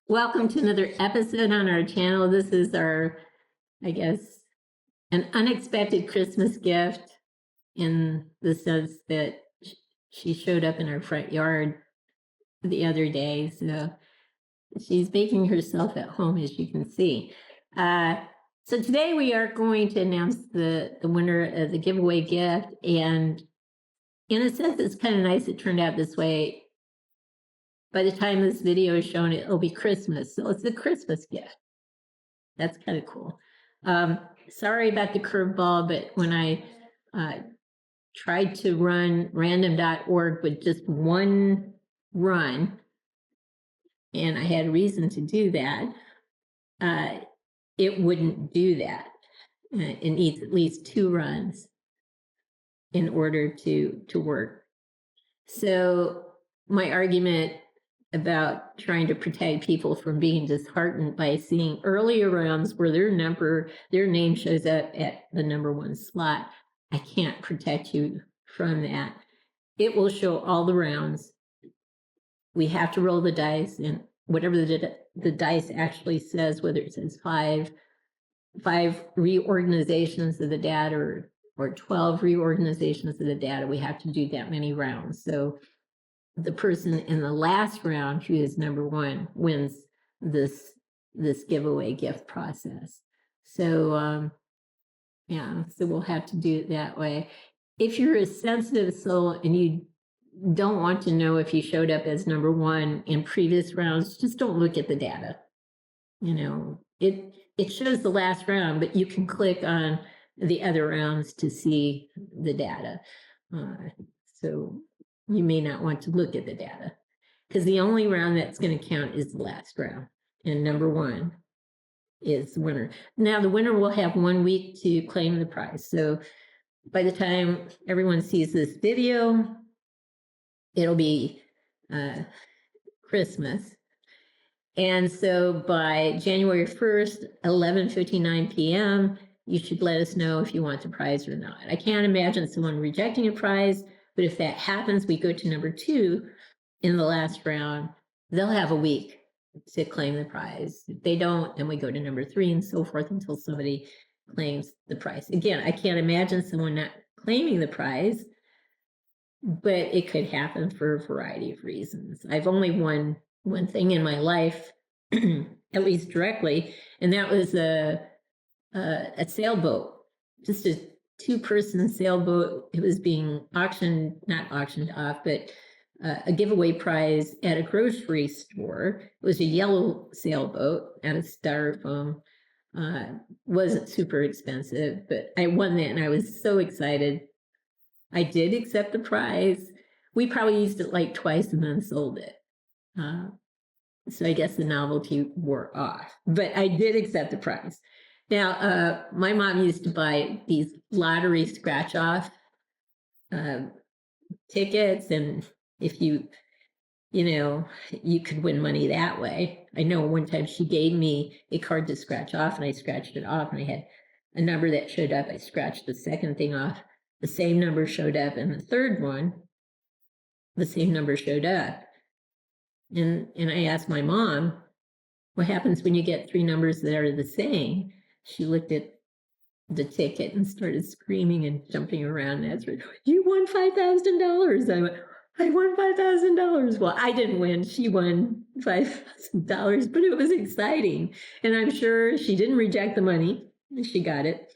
Welcome to another episode on our channel. This is our, I guess, an unexpected Christmas gift in the sense that she showed up in our front yard the other day. So she's making herself at home, as you can see. So today we are going to announce the winner of the giveaway gift. And in a sense, it's kind of nice it turned out this way. By the time this video is shown, it'll be Christmas. So it's a Christmas gift. That's kind of cool. Sorry about the curveball, but when I tried to run random.org with just one run, and I had reason to do that, it wouldn't do that. It needs at least 2 runs in order to work. So my argument about trying to protect people from being disheartened by seeing earlier rounds where their name shows up at the number 1 slot, I can't protect you from that. It will show all the rounds. We have to roll the dice, and whatever the dice actually says, whether it says five reorganizations of the data or 12 reorganizations of the data, we have to do that many rounds. So the person in the last round who is number 1 wins this giveaway gift process. So so we'll have to do it that way. If you're a sensitive soul and you don't want to know if you showed up as number 1 in previous rounds, just don't look at the data. It shows the last round, but you can click on the other rounds to see the data. So you may not want to look at the data, because the only round that's going to count is the last round, and number 1 is the winner. Now the winner will have 1 week to claim the prize. So by the time everyone sees this video, it'll be Christmas. And so by January 1st, 11:59 p.m., you should let us know if you want the prize or not. I can't imagine someone rejecting a prize, but if that happens, we go to number 2 in the last round. They'll have a week to claim the prize. If they don't, then we go to number 3 and so forth until somebody claims the prize. Again, I can't imagine someone not claiming the prize, but it could happen for a variety of reasons. I've only won one thing in my life, at least directly, and that was a sailboat, just a 2-person sailboat. It was being not auctioned off, but a giveaway prize at a grocery store. It was a yellow sailboat out of styrofoam. Wasn't super expensive, but I won that and I was so excited. I did accept the prize. We probably used it like twice and then sold it. So I guess the novelty wore off, but I did accept the prize. Now, my mom used to buy these lottery scratch-off tickets, and if you could win money that way. I know one time she gave me a card to scratch off, and I scratched it off, and I had a number that showed up. I scratched the second thing off. The same number showed up, and the third one, the same number showed up. And I asked my mom, what happens when you get 3 numbers that are the same? She looked at the ticket and started screaming and jumping around. And said, you won $5,000. I went, I won $5,000. Well, I didn't win. She won $5,000, but it was exciting. And I'm sure she didn't reject the money. She got it.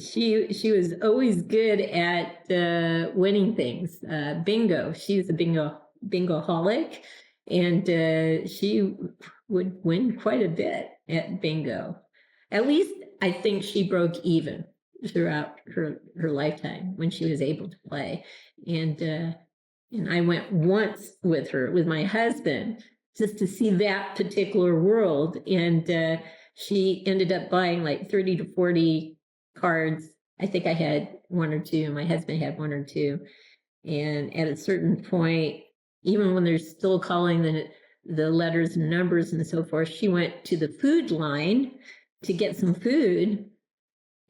She was always good at winning things. Bingo. She was a bingoholic, and she would win quite a bit at bingo. At least I think she broke even throughout her lifetime when she was able to play. And I went once with her, with my husband, just to see that particular world. And she ended up buying like 30 to 40 cards. I think I had 1 or 2. My husband had 1 or 2. And at a certain point, even when they're still calling the letters and numbers and so forth, she went to the food line to get some food.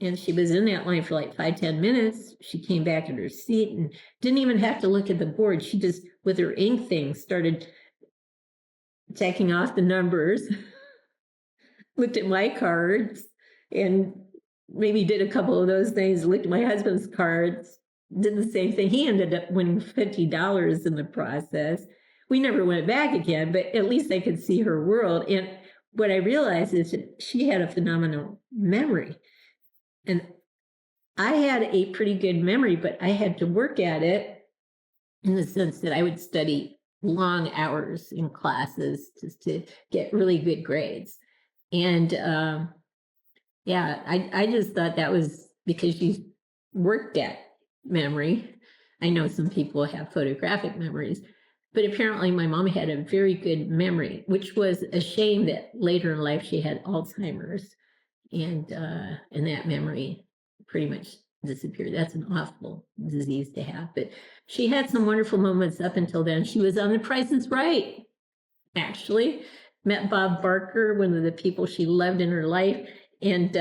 And she was in that line for like 5-10 minutes. She came back in her seat and didn't even have to look at the board. She just, with her ink thing, started checking off the numbers, looked at my cards, and maybe did a couple of those things, looked at my husband's cards, did the same thing. He ended up winning $50 in the process. We never went back again, but at least I could see her world. And what I realized is that she had a phenomenal memory. And I had a pretty good memory, but I had to work at it in the sense that I would study long hours in classes just to get really good grades. And yeah, I just thought that was because she worked at memory. I know some people have photographic memories, but apparently my mom had a very good memory, which was a shame that later in life she had Alzheimer's, and that memory pretty much disappeared. That's an awful disease to have, but she had some wonderful moments up until then. She was on The Price is Right, actually. Met Bob Barker, one of the people she loved in her life, and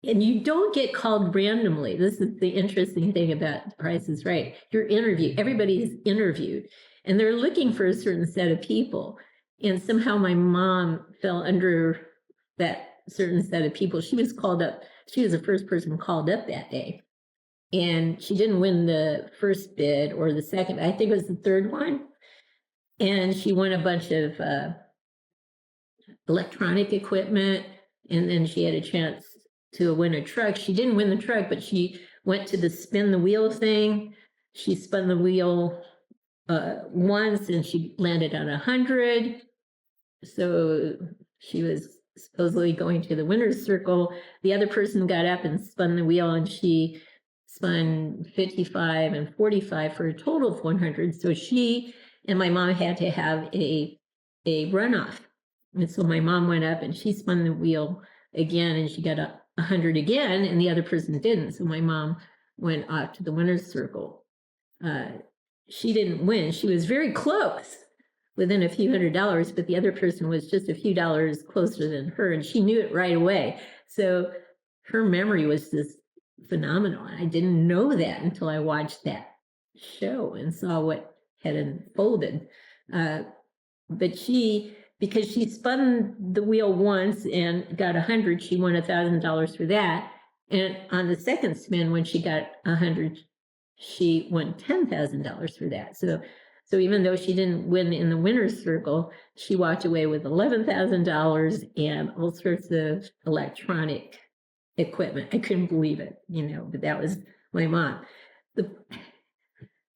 you don't get called randomly. This is the interesting thing about The Price is Right. You're interviewed. Everybody is interviewed, and they're looking for a certain set of people. And somehow my mom fell under that certain set of people. She was called up. She was the first person called up that day. And she didn't win the first bid or the second. I think it was the third one. And she won a bunch of electronic equipment. And then she had a chance to win a truck. She didn't win the truck, but she went to the spin the wheel thing. She spun the wheel once and she landed on 100. So she was supposedly going to the winner's circle. The other person got up and spun the wheel, and she spun 55 and 45 for a total of 100. So she and my mom had to have a runoff. And so my mom went up and she spun the wheel again, and she got 100 again, and the other person didn't. So my mom went off to the winner's circle. She didn't win. She was very close, within a few $100s, but the other person was just a few dollars closer than her, and she knew it right away. So her memory was just phenomenal. I didn't know that until I watched that show and saw what had unfolded. But because she spun the wheel once and got 100, she won $1,000 for that. And on the second spin, when she got 100, she won $10,000 for that. So even though she didn't win in the winner's circle, she walked away with $11,000 and all sorts of electronic equipment. I couldn't believe it, but that was my mom.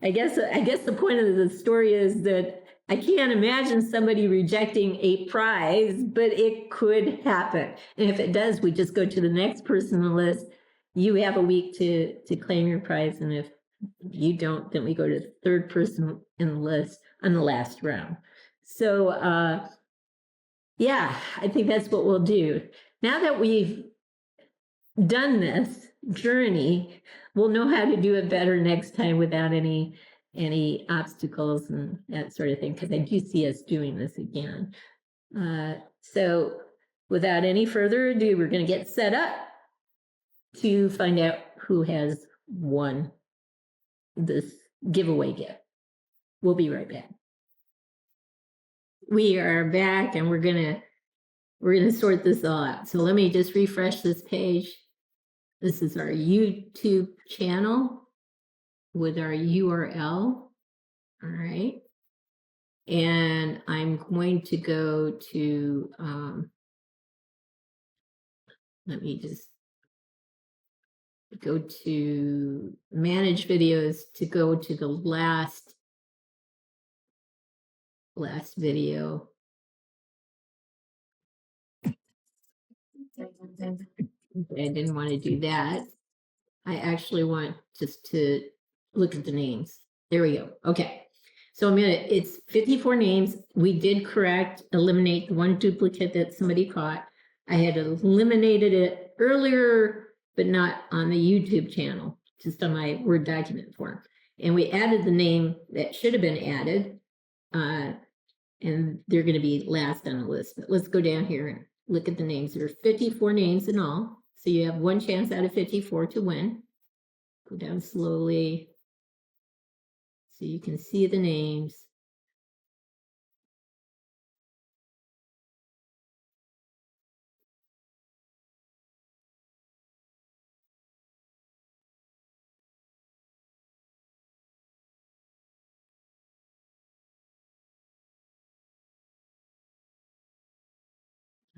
I guess the point of the story is that I can't imagine somebody rejecting a prize, but it could happen. And if it does, we just go to the next person on the list. You have a week to claim your prize, and if you don't, then we go to the third person in the list on the last round. So yeah, I think that's what we'll do. Now that we've done this journey, we'll know how to do it better next time without any obstacles and that sort of thing, because I do see us doing this again. So without any further ado, we're going to get set up to find out who has won this giveaway gift. We'll be right back. We are back, and we're gonna sort this all out. So let me just refresh this page. This is our YouTube channel with our URL. All right. And I'm going to go to let me just go to manage videos to go to the last video. I didn't want to do that. I actually want just to look at the names. There we go. Okay. So it's 54 names. We did eliminate the one duplicate that somebody caught. I had eliminated it earlier, but not on the YouTube channel, just on my Word document form. And we added the name that should have been added, and they're going to be last on the list. But let's go down here and look at the names. There are 54 names in all, so you have one chance out of 54 to win. Go down slowly so you can see the names.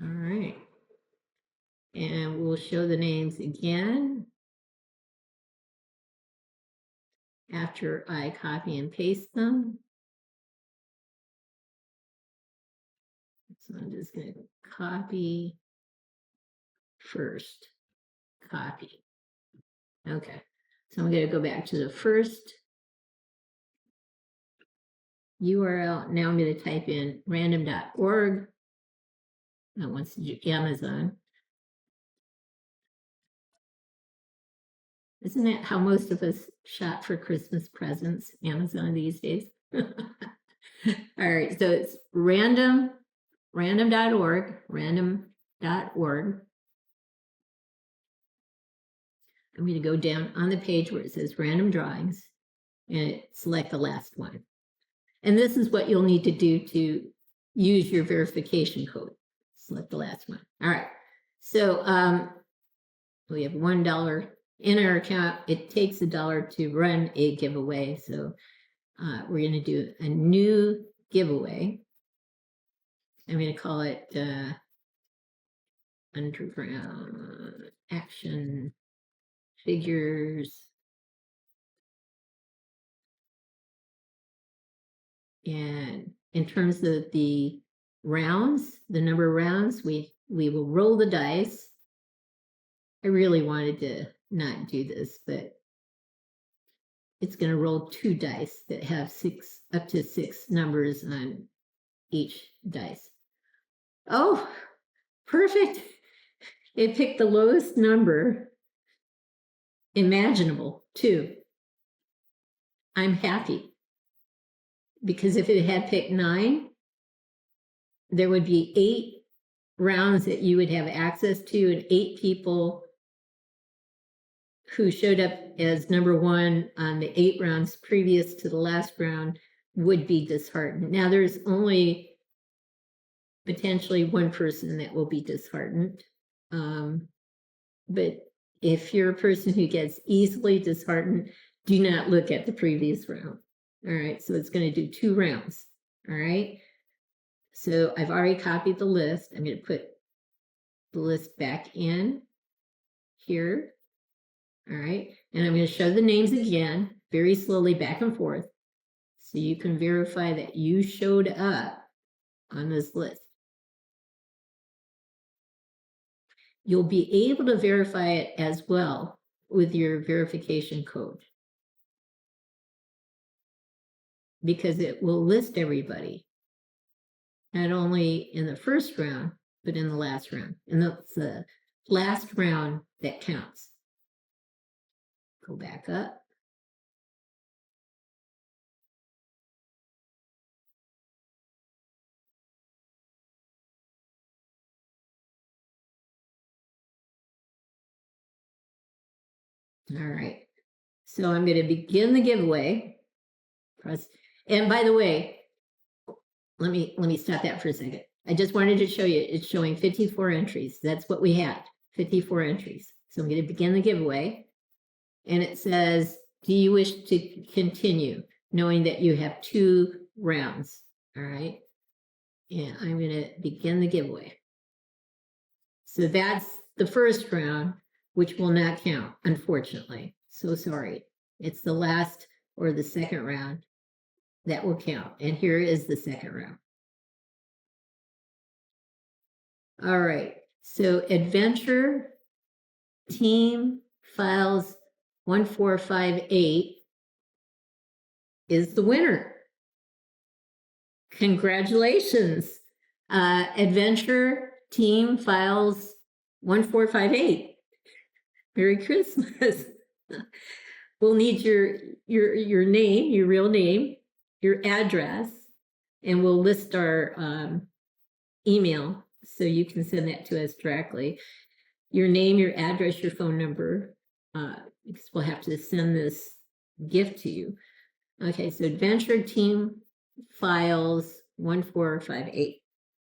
All right. And we'll show the names again after I copy and paste them. So I'm just going to copy first, copy. Okay, so I'm going to go back to the first URL. Now I'm going to type in random.org. That wants to do Amazon. Isn't that how most of us shop for Christmas presents, Amazon these days? All right, so it's random.org, random.org. I'm going to go down on the page where it says random drawings and select the last one. And this is what you'll need to do to use your verification code. Select the last one. All right. So we have $1 in our account. It takes $1 to run a giveaway. So we're going to do a new giveaway. I'm going to call it Underground Action Figures. And in terms of the rounds, the number of rounds, we will roll the dice. I really wanted to not do this, but it's going to roll 2 dice that have up to 6 numbers on each dice. Oh, perfect. It picked the lowest number imaginable, 2. I'm happy. Because if it had picked 9, there would be 8 rounds that you would have access to, and 8 people who showed up as number 1 on the 8 rounds previous to the last round would be disheartened. Now, there's only potentially 1 person that will be disheartened. But if you're a person who gets easily disheartened, do not look at the previous round. All right, so it's going to do 2 rounds. All right, so I've already copied the list. I'm going to put the list back in here. All right, and I'm going to show the names again, very slowly back and forth, so you can verify that you showed up on this list. You'll be able to verify it as well with your verification code, because it will list everybody, not only in the first round, but in the last round. And that's the last round that counts. Go back up. All right. So I'm going to begin the giveaway. Press. And by the way, let me stop that for a second. I just wanted to show you, it's showing 54 entries. That's what we had, 54 entries. So I'm going to begin the giveaway. And it says, do you wish to continue, knowing that you have 2 rounds? All right. And I'm going to begin the giveaway. So that's the first round, which will not count, unfortunately. So sorry. It's the last or the second round that will count. And here is the second round. All right. So Adventure Team Files 1458 is the winner. Congratulations, Adventure Team Files 1458. Merry Christmas. We'll need your name, your real name, your address, and we'll list our email so you can send that to us directly. Your name, your address, your phone number, because we'll have to send this gift to you. Okay, so Adventure Team Files 1458.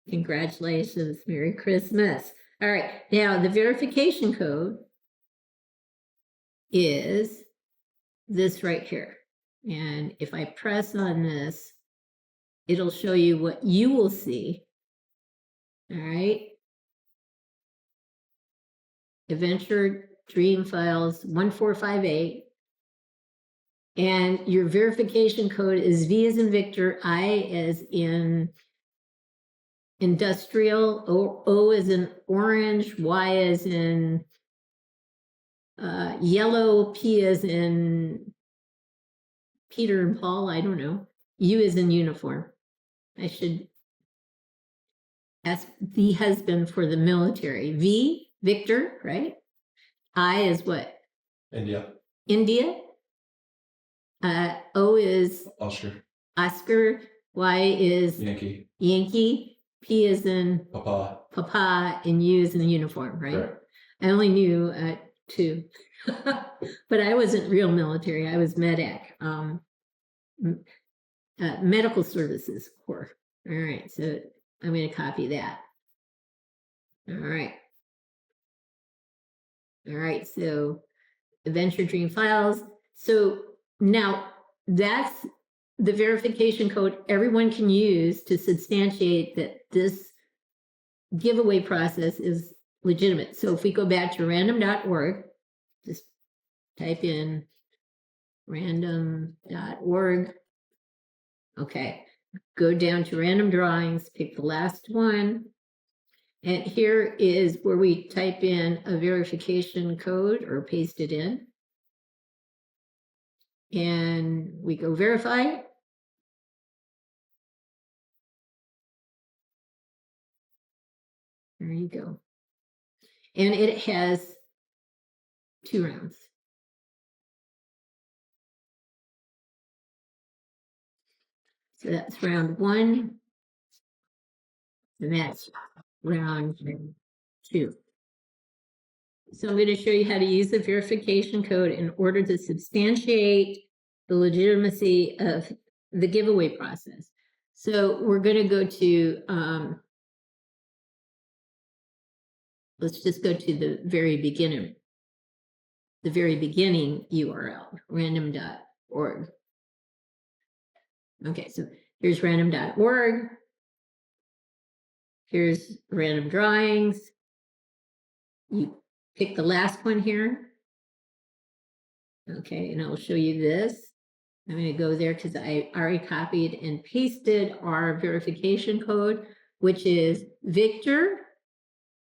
Congratulations, Merry Christmas. All right, now the verification code is this right here. And if I press on this, it'll show you what you will see. All right, Adventure Dream Files 1458. And your verification code is V as in Victor, I as in industrial, O as in orange, Y as in yellow, P as in Peter and Paul, I don't know. U as in uniform. I should ask the husband for the military. V, Victor, right? I is what? India. India. O is Oscar. Oscar. Y is Yankee. Yankee. P is in Papa. Papa, and U is in the uniform, right? Correct. I only knew two, but I wasn't real military. I was MEDAC, Medical Services Corps. All right, so I'm going to copy that. All right. All right, so Adventure Dream Files. So now that's the verification code everyone can use to substantiate that this giveaway process is legitimate. So if we go back to random.org, just type in random.org. Okay, go down to random drawings, pick the last one. And here is where we type in a verification code or paste it in. And we go verify. There you go. And it has 2 rounds. So that's round 1. And that's round 2. So I'm going to show you how to use the verification code in order to substantiate the legitimacy of the giveaway process. So we're going to go to, let's just go to the very beginning URL, random.org. Okay, so here's random.org. Here's random drawings. You pick the last one here. Okay, and I'll show you this. I'm going to go there because I already copied and pasted our verification code, which is Victor.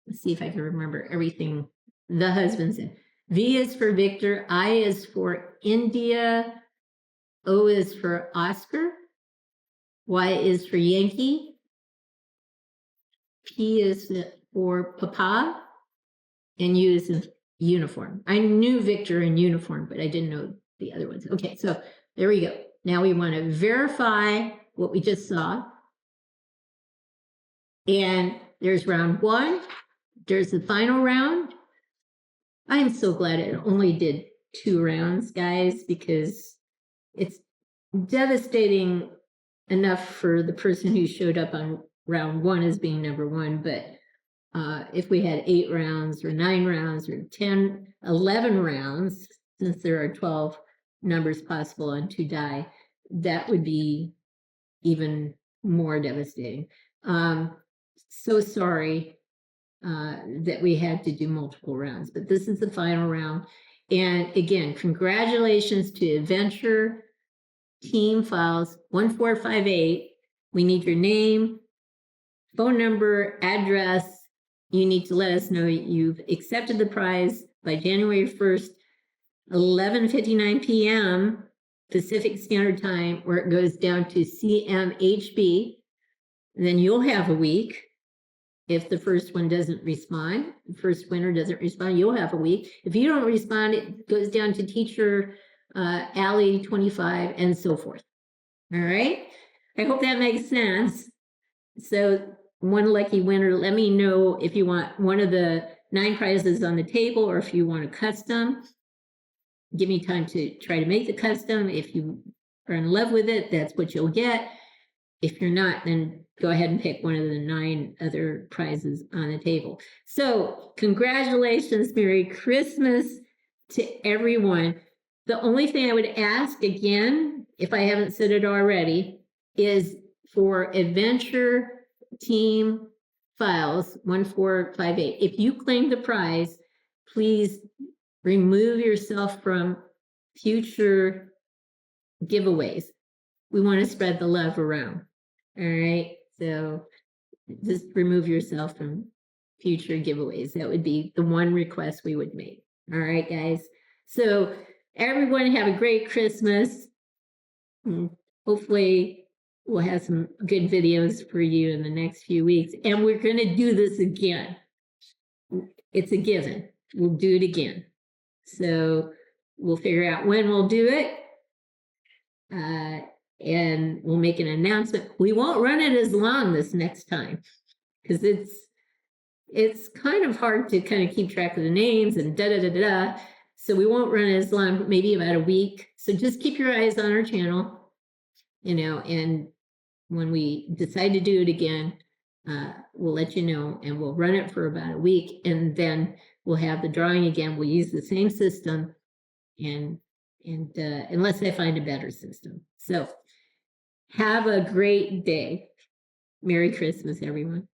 Let's see if I can remember everything the husband said. V is for Victor, I is for India, O is for Oscar, Y is for Yankee, P is for Papa, and U is in uniform. I knew Victor in uniform, but I didn't know the other ones. Okay, so there we go. Now we want to verify what we just saw. And there's round 1. There's the final round. I'm so glad it only did 2 rounds, guys, because it's devastating enough for the person who showed up on round 1 as being number 1. But if we had 8 rounds or 9 rounds or 10, 11 rounds, since there are 12 numbers possible on 2 die, that would be even more devastating. So sorry that we had to do multiple rounds, but this is the final round. And again, congratulations to Adventure Team Files 1458. We need your name, phone number, address. You need to let us know you've accepted the prize by January 1st, 11:59 p.m. Pacific Standard Time, where it goes down to CMHB. Then you'll have a week. If the first one doesn't respond, the first winner doesn't respond, you'll have a week. If you don't respond, it goes down to Teacher Alley 25 and so forth. All right. I hope that makes sense. So one lucky winner, let me know if you want one of the 9 prizes on the table or if you want a custom. Give me time to try to make the custom. If you are in love with it, that's what you'll get. If you're not, then go ahead and pick one of the 9 other prizes on the table. So congratulations, Merry Christmas to everyone. The only thing I would ask again, if I haven't said it already, is for Adventure Team Files 1458. If you claim the prize, please remove yourself from future giveaways. We want to spread the love around. All right. So just remove yourself from future giveaways. That would be the one request we would make. All right, guys. So everyone have a great Christmas. Hopefully we'll have some good videos for you in the next few weeks. And we're going to do this again. It's a given. We'll do it again. So we'll figure out when we'll do it. And we'll make an announcement. We won't run it as long this next time because it's kind of hard to kind of keep track of the names and da-da-da-da-da. So we won't run it as long, but maybe about a week. So just keep your eyes on our channel, and when we decide to do it again, we'll let you know, and we'll run it for about a week, and then we'll have the drawing again. We'll use the same system, and unless I find a better system. So have a great day. Merry Christmas, everyone.